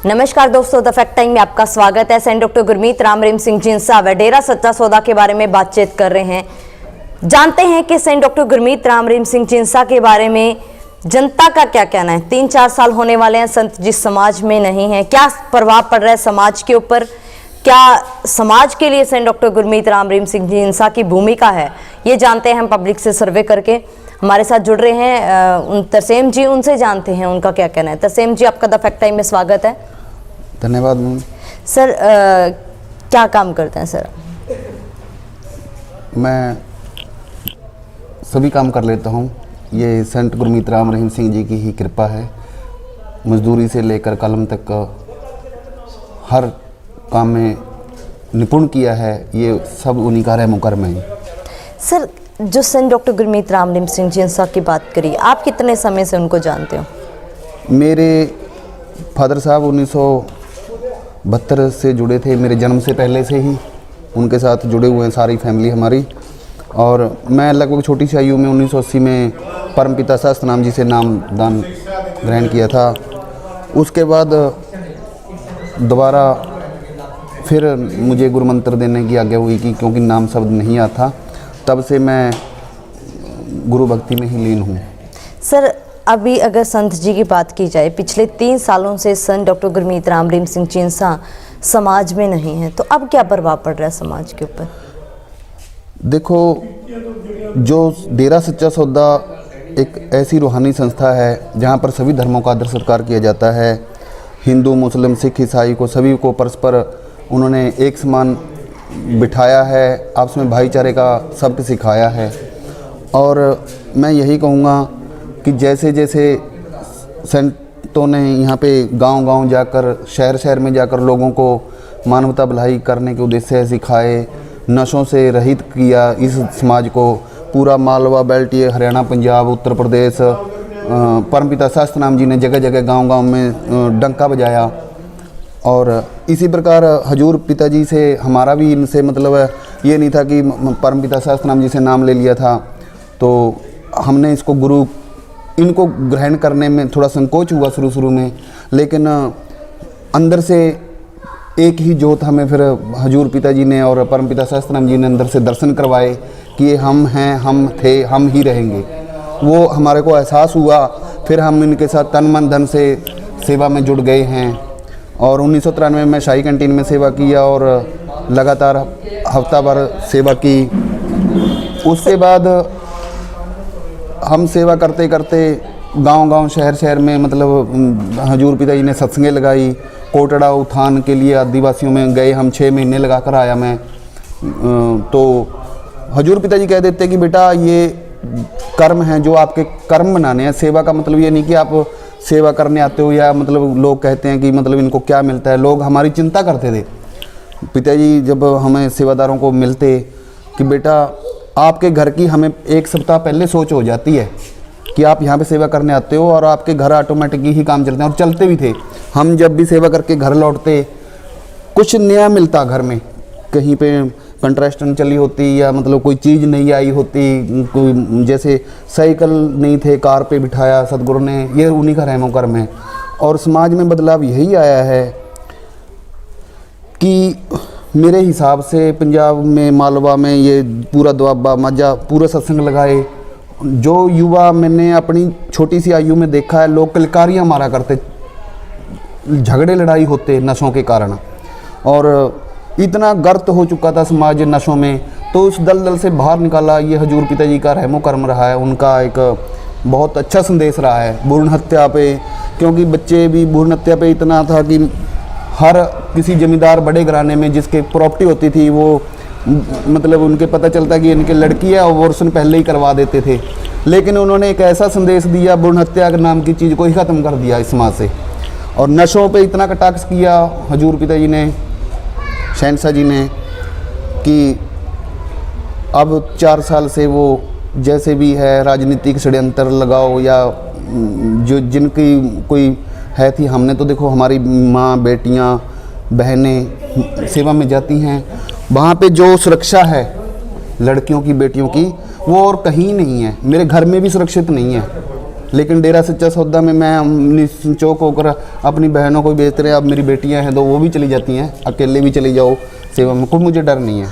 नमस्कार दोस्तों, the fact time में आपका स्वागत है। सेंट डॉक्टर गुरमीत राम रहीम सिंह जिंसा व डेरा सच्चा सौदा के बारे में बातचीत कर रहे हैं। जानते हैं कि सेंट डॉक्टर गुरमीत राम रहीम सिंह जिंसा के बारे में जनता का क्या कहना है। 3-4 साल होने वाले हैं संत जी समाज में नहीं है, क्या प्रभाव पड़ रहा है समाज के ऊपर, क्या समाज के लिए सेंट डॉक्टर गुरमीत राम रहीम सिंह जिंसा की भूमिका है, ये जानते हैं हम पब्लिक से सर्वे करके। हमारे साथ जुड़ रहे हैं तरसेम जी, उनसे जानते हैं उनका क्या कहना है। तरसेम जी, आपका द फैक्ट टाइम में स्वागत है। धन्यवाद मैम। सर क्या काम करते हैं सर? मैं सभी काम कर लेता हूँ, ये संत गुरमीत राम रहीम सिंह जी की ही कृपा है। मजदूरी से लेकर कलम तक हर काम में निपुण किया है, ये सब उन्हीं का रहमो करम है। सर, जो सेंट डॉक्टर गुरमीत राम रहीम सिंह जिंसा की बात करी, आप कितने समय से उनको जानते हो? मेरे फादर साहब 1972 से जुड़े थे, मेरे जन्म से पहले से ही उनके साथ जुड़े हुए हैं सारी फैमिली हमारी। और मैं लगभग छोटी सी आयु में 1980 में परमपिता शास्त्रनाम जी से नाम दान ग्रहण किया था। उसके बाद दोबारा फिर मुझे गुरु मंत्र देने की आज्ञा हुई कि क्योंकि नाम शब्द नहीं आता, तब से मैं गुरु भक्ति में ही लीन हूँ। सर, अभी अगर संत जी की बात की जाए, पिछले 3 सालों से संत डॉक्टर गुरमीत राम रहीम सिंह जिंसा समाज में नहीं है, तो अब क्या प्रभाव पड़ रहा है समाज के ऊपर? देखो, जो डेरा सच्चा सौदा एक ऐसी रूहानी संस्था है जहाँ पर सभी धर्मों का आदर सत्कार किया जाता है। हिंदू, मुस्लिम, सिख, ईसाई को सभी को परस्पर उन्होंने एक समान बिठाया है, आपस में भाईचारे का सबक सिखाया है। और मैं यही कहूँगा कि जैसे जैसे संतों ने यहाँ पे गांव-गांव जाकर, शहर-शहर में जाकर लोगों को मानवता भलाई करने के उद्देश्य से सिखाए, नशों से रहित किया इस समाज को, पूरा मालवा बेल्ट, ये हरियाणा, पंजाब, उत्तर प्रदेश, परमपिता शास्त्रनाम जी ने जगह जगह गांव-गांव में डंका बजाया। और इसी प्रकार हजूर पिताजी से हमारा भी इनसे मतलब ये नहीं था कि परमपिता शास्त्रनाम जी से नाम ले लिया था तो हमने इसको गुरु, इनको ग्रहण करने में थोड़ा संकोच हुआ शुरू में, लेकिन अंदर से एक ही जोत हमें फिर हजूर पिताजी ने और परमपिता शास्त्रनाम जी ने अंदर से दर्शन करवाए कि ये हम हैं, हम थे, हम ही रहेंगे। वो हमारे को एहसास हुआ, फिर हम इनके साथ तन मन धन से सेवा में जुड़ गए हैं। और 1993 में शाही कैंटीन में सेवा किया और लगातार हफ्ता भर सेवा की। उसके बाद हम सेवा करते करते गांव-गांव, शहर-शहर में मतलब हजूर पिताजी ने सत्संगें लगाई, कोटड़ा उत्थान के लिए आदिवासियों में गए हम, 6 महीने लगा कर आया मैं। तो हजूर पिताजी कह देते कि बेटा ये कर्म हैं जो आपके कर्म बनाने हैं। सेवा का मतलब ये नहीं कि आप सेवा करने आते हो, या मतलब लोग कहते हैं कि मतलब इनको क्या मिलता है। लोग हमारी चिंता करते थे। पिताजी जब हमें सेवादारों को मिलते कि बेटा आपके घर की हमें 1 सप्ताह पहले सोच हो जाती है कि आप यहाँ पे सेवा करने आते हो और आपके घर ऑटोमेटिकली ही काम चलते हैं, और चलते भी थे। हम जब भी सेवा करके घर लौटते कुछ नया मिलता घर में, कहीं पे कंट्रास्टन चली होती या मतलब कोई चीज़ नहीं आई होती, कोई जैसे साइकिल नहीं थे, कार पे बिठाया सदगुरु ने, ये उन्हीं का रहमो करम है। और समाज में बदलाव यही आया है कि मेरे हिसाब से पंजाब में, मालवा में, ये पूरा दुआबा माझा पूरा सत्संग लगाए। जो युवा मैंने अपनी छोटी सी आयु में देखा है, लोग किलकारियाँ मारा करते, झगड़े लड़ाई होते नशों के कारण, और इतना गर्त हो चुका था समाज नशों में। तो उस दलदल से बाहर निकाला ये हजूर पिताजी का रहमो कर्म रहा है। उनका एक बहुत अच्छा संदेश रहा है भ्रूण हत्या पे, क्योंकि बच्चे भी भ्रूण हत्या पे इतना था कि हर किसी जमींदार बड़े घराने में जिसके प्रॉपर्टी होती थी वो मतलब उनके पता चलता कि इनके लड़की है, अबॉर्शन पहले ही करवा देते थे। लेकिन उन्होंने एक ऐसा संदेश दिया, भ्रूण हत्या के नाम की चीज़ को ही ख़त्म कर दिया इस समाज से। और नशों पे इतना कटाक्ष किया हजूर पिताजी ने, शहनशाह जी ने, कि अब 4 साल से वो जैसे भी है राजनीतिक षड्यंत्र लगाओ या जो जिनकी कोई है थी, हमने तो देखो हमारी माँ, बेटियाँ, बहनें सेवा में जाती हैं, वहाँ पे जो सुरक्षा है लड़कियों की, बेटियों की, वो और कहीं नहीं है, मेरे घर में भी सुरक्षित नहीं है। लेकिन डेरा सच्चा सौदा में मैं निश्चोक होकर अपनी बहनों को बेचते रहे। अब मेरी बेटियां हैं तो वो भी चली जाती हैं, अकेले भी चली जाओ सेवा में, कोई मुझे डर नहीं है।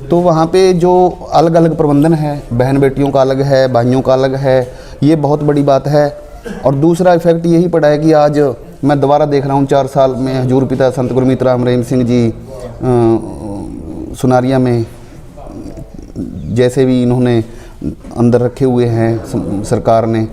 तो वहाँ पे जो अलग अलग प्रबंधन है, बहन बेटियों का अलग है, भाइयों का अलग है, ये बहुत बड़ी बात है। और दूसरा इफेक्ट यही पड़ा है कि आज मैं दोबारा देख रहा हूँ 4 साल में हजूर पिता संत गुरमीत राम रहीम सिंह जी सुनारिया में जैसे भी इन्होंने अंदर रखे हुए हैं सरकार ने,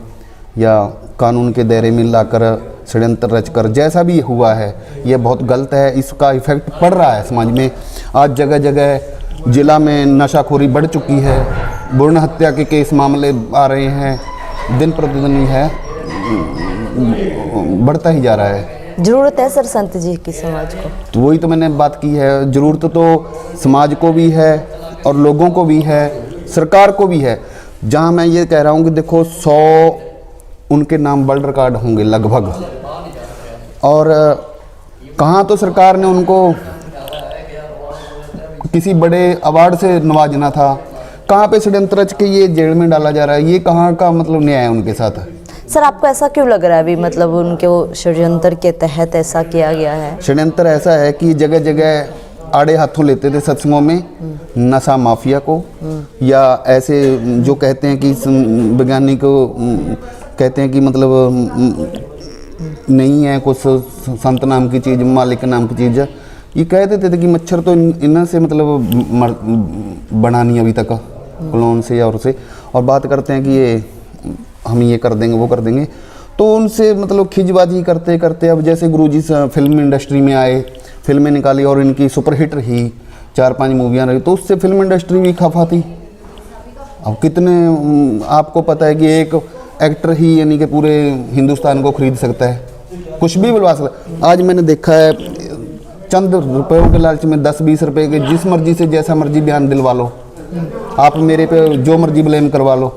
या कानून के दायरे में लाकर षड्यंत्र रचकर जैसा भी हुआ है, ये बहुत गलत है। इसका इफेक्ट पड़ रहा है समाज में। आज जगह जगह जिला में नशाखोरी बढ़ चुकी है, भ्रूण हत्या के केस मामले आ रहे हैं, दिन प्रतिदिन है बढ़ता ही जा रहा है। जरूरत है सर संत जी की समाज को? तो वही तो मैंने बात की है, ज़रूरत तो समाज को भी है और लोगों को भी है, सरकार को भी है। जहाँ मैं ये कह रहा हूँ कि देखो 100 उनके नाम वर्ल्ड रिकॉर्ड होंगे लगभग, और कहाँ तो सरकार ने उनको किसी बड़े अवार्ड से नवाजना था, कहाँ पे षड्यंत्र रच के ये जेल में डाला जा रहा है। ये कहाँ का मतलब न्याय है उनके साथ? सर आपको ऐसा क्यों लग रहा है अभी, मतलब उनके वो षड्यंत्र के तहत ऐसा किया गया है? षड्यंत्र ऐसा है कि जगह जगह आड़े हाथों लेते थे सत्संगों में नशा माफिया को, या ऐसे जो कहते हैं कि वैज्ञानिक कहते हैं कि मतलब नहीं है कुछ संत नाम की चीज़, मालिक नाम की चीज़, ये कह देते थे कि मच्छर तो इन्हें से मतलब बना नहीं अभी तक क्लोन से या और से, और बात करते हैं कि ये हम ये कर देंगे वो कर देंगे। तो उनसे मतलब खिंचबाजी करते करते अब जैसे गुरुजी फिल्म इंडस्ट्री में आए, फिल्में निकाली और इनकी सुपरहिट रही, 4-5 मूवियाँ रही, तो उससे फिल्म इंडस्ट्री भी खफा थी। अब कितने आपको पता है कि एक एक्टर ही यानी कि पूरे हिंदुस्तान को खरीद सकता है, कुछ भी बुलवा सकता है। आज मैंने देखा है चंद रुपयों के लालच में 10-20 रुपए के जिस मर्जी से जैसा मर्जी बयान दिलवा लो, आप मेरे पे जो मर्जी ब्लेम करवा लो।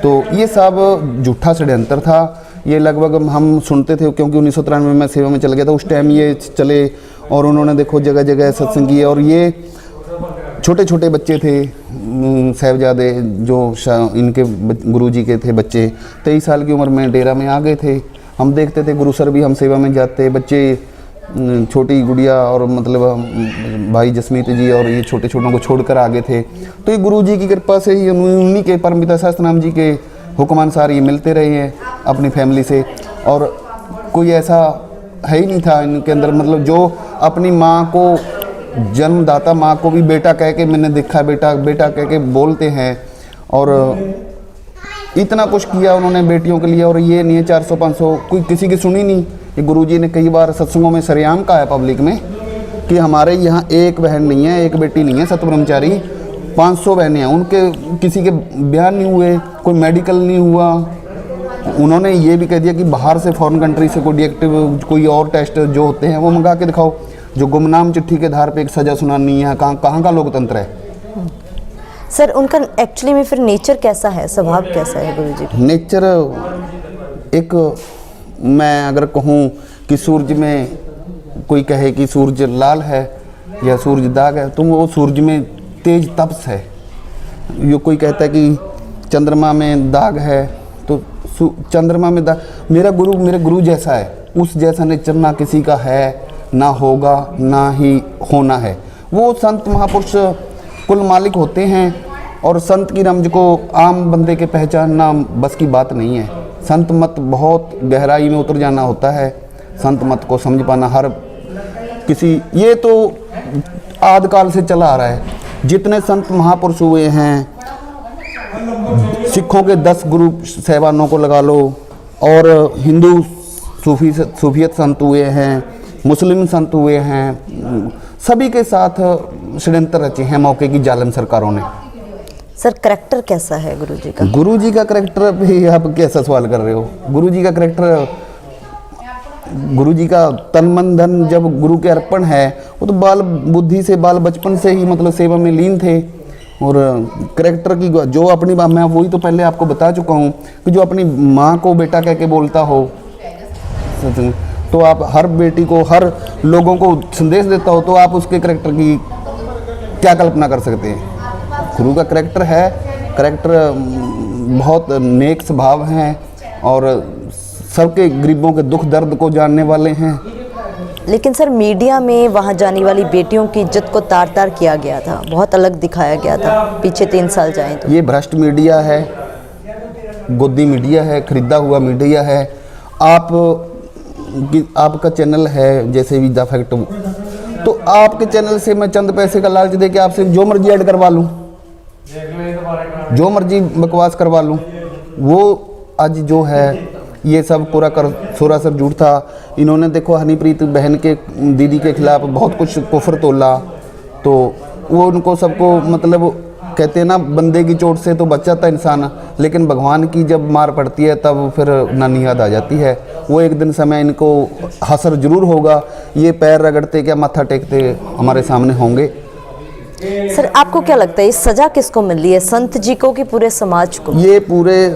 तो ये सब झूठा षड्यंत्र था। ये लगभग हम सुनते थे क्योंकि 1993 में मैं सेवा में चल गया था, उस टाइम ये चले और उन्होंने देखो जगह जगह सत्संग किए। और ये छोटे छोटे बच्चे थे साहिबजादे जो इनके गुरुजी के थे बच्चे, 23 साल की उम्र में डेरा में आ गए थे। हम देखते थे गुरुसर भी हम सेवा में जाते, बच्चे छोटी गुड़िया और मतलब भाई जसमीत जी और ये छोटे छोटों को छोड़कर आ गए थे। तो ये गुरुजी की कृपा से ही उन्हीं के परमपिता शास्त्रनाम जी के हुक्मानुसार ये मिलते रहे हैं अपनी फैमिली से, और कोई ऐसा है ही नहीं था इनके अंदर मतलब जो अपनी माँ को, जन्मदाता माँ को भी बेटा कह के, मैंने देखा बेटा बेटा कह के बोलते हैं, और इतना कुछ किया उन्होंने बेटियों के लिए। और ये नहीं है 400-500 कोई किसी की सुनी नहीं। ये गुरुजी ने कई बार सत्संगों में सरेआम कहा है पब्लिक में कि हमारे यहाँ एक बहन नहीं है, एक बेटी नहीं है सतब्रह्मचारी, 500 बहनें हैं। उनके किसी के बयान नहीं हुए, कोई मेडिकल नहीं हुआ। उन्होंने ये भी कह दिया कि बाहर से फॉरेन कंट्री से कोई डिएक्टिव कोई और टेस्ट जो होते हैं वो मंगा के दिखाओ। जो गुमनाम चिट्ठी के आधार पे एक सजा सुनानी है, कहाँ का लोकतंत्र है? सर उनका एक्चुअली में फिर नेचर कैसा है, स्वभाव कैसा है गुरुजी? नेचर एक, मैं अगर कहूँ कि सूरज में कोई कहे कि सूरज लाल है या सूरज दाग है, तो वो सूरज में तेज तपस है। यो कोई कहता है कि चंद्रमा में दाग है, तो चंद्रमा में दाग, मेरे गुरु जैसा है, उस जैसा नेचर ना किसी का है, ना होगा, ना ही होना है। वो संत महापुरुष कुल मालिक होते हैं, और संत की रमज को आम बंदे के पहचानना बस की बात नहीं है। संत मत बहुत गहराई में उतर जाना होता है, संत मत को समझ पाना हर किसी, ये तो आदिकाल से चला आ रहा है। जितने संत महापुरुष हुए हैं, सिखों के 10 गुरु साहिबानों को लगा लो, और हिंदू सूफियत संत हुए हैं, मुस्लिम संत हुए हैं, सभी के साथ षड्यंत्र रचे हैं मौके की जालिम सरकारों ने। सर करेक्टर कैसा है गुरुजी का? गुरुजी का करेक्टर भी आप कैसा सवाल कर रहे हो? गुरुजी का करेक्टर, गुरुजी का तन मन धन जब गुरु के अर्पण है, वो तो बाल बुद्धि से, बाल बचपन से ही मतलब सेवा में लीन थे। और करेक्टर की जो अपनी, मैं वही तो पहले आपको बता चुका हूँ कि जो अपनी माँ को बेटा कह के बोलता हो, तो आप हर बेटी को, हर लोगों को संदेश देता हो, तो आप उसके करेक्टर की क्या कल्पना कर सकते हैं? गुरु का करैक्टर है, करैक्टर बहुत नेक स्वभाव हैं और सबके गरीबों के दुख दर्द को जानने वाले हैं। लेकिन सर मीडिया में वहाँ जाने वाली बेटियों की इज्जत को तार तार किया गया था, बहुत अलग दिखाया गया था पीछे 3 साल जाएं तो। ये भ्रष्ट मीडिया है, गोदी मीडिया है, खरीदा हुआ मीडिया है। आपका चैनल है जैसे विदा फैक्ट, तो आपके चैनल से मैं चंद पैसे का लालच दे के आपसे जो मर्जी ऐड करवा लूँ, जो मर्जी बकवास करवा लूँ। वो आज जो है ये सब पूरा कर सरासर झूठ था। इन्होंने देखो हनीप्रीत बहन के दीदी के खिलाफ बहुत कुछ कुफर तोला, तो वो उनको सबको मतलब कहते हैं ना, बंदे की चोट से तो बच जाता इंसान, लेकिन भगवान की जब मार पड़ती है तब फिर नानी याद आ जाती है। वो एक दिन समय इनको हसर जरूर होगा, ये पैर रगड़ते क्या माथा टेकते हमारे सामने होंगे। सर आपको क्या लगता है ये सजा किसको मिल रही है, संत जी को कि पूरे समाज को? ये पूरे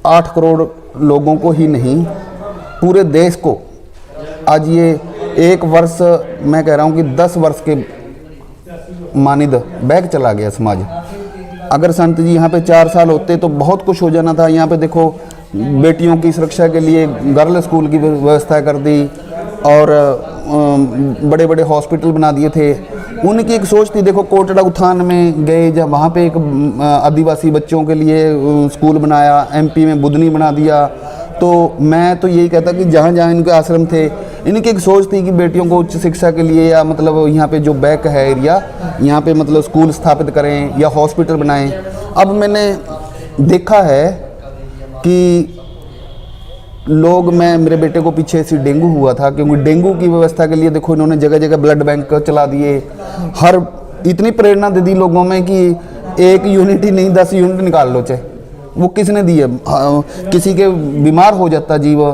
8 करोड़ लोगों को ही नहीं, पूरे देश को। आज ये 1 वर्ष, मैं कह रहा हूँ कि 10 वर्ष के मानिद बैक चला गया समाज। अगर संत जी यहाँ पे 4 साल होते तो बहुत कुछ हो जाना था। यहाँ पे देखो बेटियों की सुरक्षा के लिए गर्ल स्कूल की व्यवस्था कर दी और बड़े बड़े हॉस्पिटल बना दिए थे। उनकी एक सोच थी, देखो कोटड़ा उत्थान में गए जब, वहाँ पे एक आदिवासी बच्चों के लिए स्कूल बनाया, एमपी में बुधनी बना दिया। तो मैं तो यही कहता कि जहाँ जहाँ इनके आश्रम थे, इनकी एक सोच थी कि बेटियों को उच्च शिक्षा के लिए या मतलब यहाँ पे जो बैक है एरिया, यहाँ पे मतलब स्कूल स्थापित करें या हॉस्पिटल बनाएं। अब मैंने देखा है कि लोग, मैं मेरे बेटे को पीछे से डेंगू हुआ था, क्योंकि डेंगू की व्यवस्था के लिए देखो इन्होंने जगह जगह ब्लड बैंक चला दिए। हर इतनी प्रेरणा दे दी लोगों में कि 1 यूनिट ही नहीं 10 यूनिट निकाल लो, चाहे वो किसने दी है। किसी के बीमार हो जाता जीव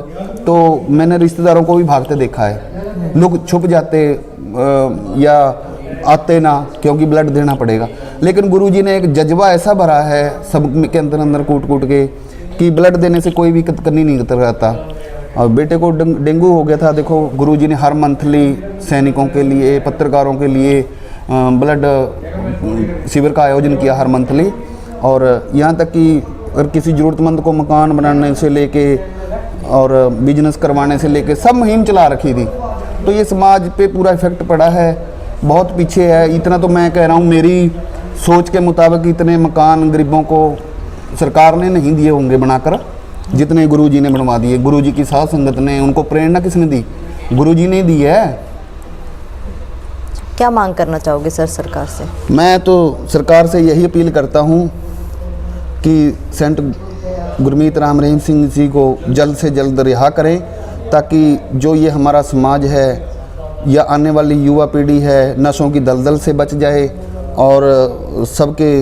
तो मैंने रिश्तेदारों को भी भागते देखा है, लोग छुप जाते या आते ना, क्योंकि ब्लड देना पड़ेगा। लेकिन गुरुजी ने एक जज्बा ऐसा भरा है सब के अंदर अंदर कूट कूट के कि ब्लड देने से कोई भी कतकनी नहीं करता। और बेटे को डेंगू हो गया था, देखो गुरुजी ने हर मंथली सैनिकों के लिए, पत्रकारों के लिए ब्लड शिविर का आयोजन किया हर मंथली। और यहाँ तक कि अगर किसी ज़रूरतमंद को मकान बनाने से लेके और बिजनेस करवाने से लेके सब मुहिम चला रखी थी। तो ये समाज पे पूरा इफेक्ट पड़ा है, बहुत पीछे है। इतना तो मैं कह रहा हूँ, मेरी सोच के मुताबिक इतने मकान गरीबों को सरकार ने नहीं दिए होंगे बनाकर, जितने गुरुजी ने बनवा दिए। गुरुजी की साध संगत ने, उनको प्रेरणा किसने दी? गुरुजी ने दी है। क्या मांग करना चाहोगे सर सरकार से? मैं तो सरकार से यही अपील करता हूँ कि संत गुरमीत राम रहीम सिंह जी को जल्द से जल्द रिहा करें, ताकि जो ये हमारा समाज है या आने वाली युवा पीढ़ी है नशों की दलदल से बच जाए और सबके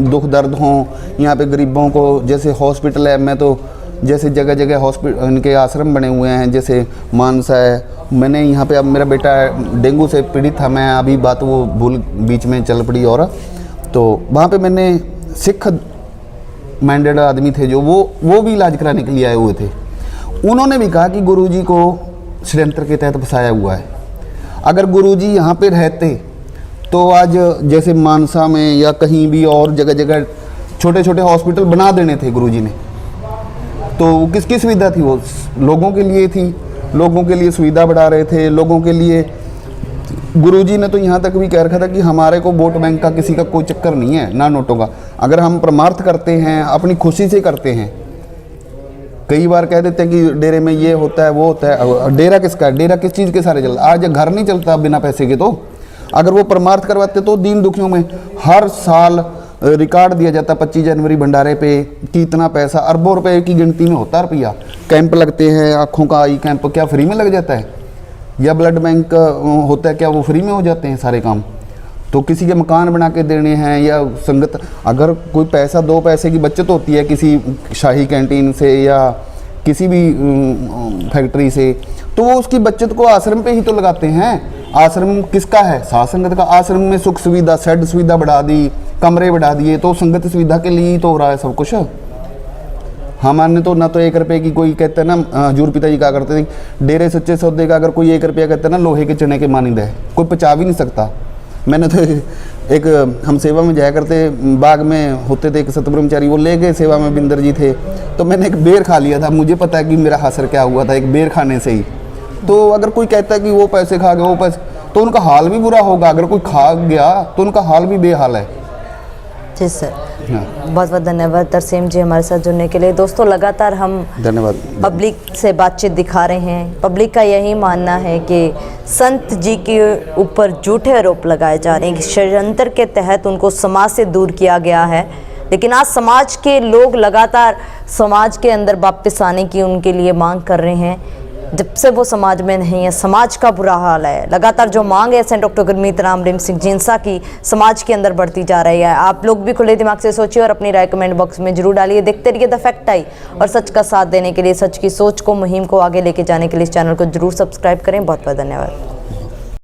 दुख दर्द हों। यहाँ पे गरीबों को जैसे हॉस्पिटल है, मैं तो जैसे जगह जगह हॉस्पिटल इनके आश्रम बने हुए हैं, जैसे मानसा है। मैंने यहाँ पे, अब मेरा बेटा डेंगू से पीड़ित था, मैं अभी बात वो भूल बीच में चल पड़ी, और तो वहाँ पे मैंने सिख माइंडेड आदमी थे जो वो भी इलाज कराने के लिए आए हुए थे। उन्होंने भी कहा कि गुरुजी को षड्यंत्र के तहत फंसाया हुआ है। अगर गुरुजी यहाँ पे रहते तो आज जैसे मानसा में या कहीं भी और जगह जगह छोटे छोटे हॉस्पिटल बना देने थे गुरुजी ने। तो किसकी सुविधा थी? वो लोगों के लिए थी, लोगों के लिए सुविधा बढ़ा रहे थे, लोगों के लिए। गुरुजी ने तो यहाँ तक भी कह रखा था कि हमारे को वोट बैंक का किसी का कोई चक्कर नहीं है, ना नोटों का। अगर हम परमार्थ करते हैं, अपनी खुशी से करते हैं। कई बार कह देते हैं कि डेरे में ये होता है वो होता है। डेरा किसका है? डेरा किस चीज़ के सारे चलता? आज घर नहीं चलता बिना पैसे के। तो अगर वो परमार्थ करवाते तो दीन दुखियों में हर साल रिकॉर्ड दिया जाता 25 जनवरी भंडारे पे कि इतना पैसा, अरबों रुपए की गिनती में होता रुपया। कैंप लगते हैं, आँखों का आई कैंप, क्या फ्री में लग जाता है? या ब्लड बैंक होता है, क्या वो फ्री में हो जाते हैं सारे काम? तो किसी के मकान बना के देने हैं या संगत, अगर कोई पैसा 2 पैसे की बचत होती है किसी शाही कैंटीन से या किसी भी फैक्ट्री से, तो वो उसकी बचत को आश्रम पे ही तो लगाते हैं। आश्रम किसका है? साध संगत का। आश्रम में सुख सुविधा, शेड सुविधा बढ़ा दी, कमरे बढ़ा दिए, तो संगत सुविधा के लिए ही तो हो रहा है सब कुछ। हमारे तो ना तो 1 रुपये की, कोई कहते हैं ना, हजूर पिताजी कहा करते थे डेरे सच्चे सौदे का अगर कोई 1 रुपया कहता है ना, लोहे के चने के मानिंद है, कोई पचा भी नहीं सकता। मैंने तो एक हम सेवा में जाया करते, बाग में होते थे एक सतब्रह्मचारी, वो ले गए सेवा में, बिंदर जी थे, तो मैंने एक बेर खा लिया था। मुझे पता है कि मेरा हासर क्या हुआ था एक बेर खाने से ही। तो अगर कोई कहता है कि वो पैसे खा गए, वो पैसे, तो उनका हाल भी बुरा होगा। अगर कोई खा गया तो उनका हाल भी बेहाल है। जी सर, हाँ, बहुत बहुत धन्यवाद तरसेम जी हमारे साथ जुड़ने के लिए। दोस्तों लगातार हम धन्यवाद। पब्लिक से बातचीत दिखा रहे हैं। पब्लिक का यही मानना है कि संत जी के ऊपर झूठे आरोप लगाए जा रहे हैं कि षड्यंत्र के तहत उनको समाज से दूर किया गया है, लेकिन आज समाज के लोग लगातार समाज के अंदर वापस आने की उनके लिए मांग कर रहे हैं। जब से वो समाज में नहीं है, समाज का बुरा हाल है। लगातार जो मांग है सेंट डॉक्टर गुरमीत राम रहीम सिंह जिंसा की समाज के अंदर बढ़ती जा रही है। आप लोग भी खुले दिमाग से सोचिए और अपनी राय कमेंट बॉक्स में जरूर डालिए। देखते रहिए द फैक्ट आई, और सच का साथ देने के लिए, सच की सोच को, मुहिम को आगे लेके जाने के लिए इस चैनल को जरूर सब्सक्राइब करें। बहुत बहुत धन्यवाद।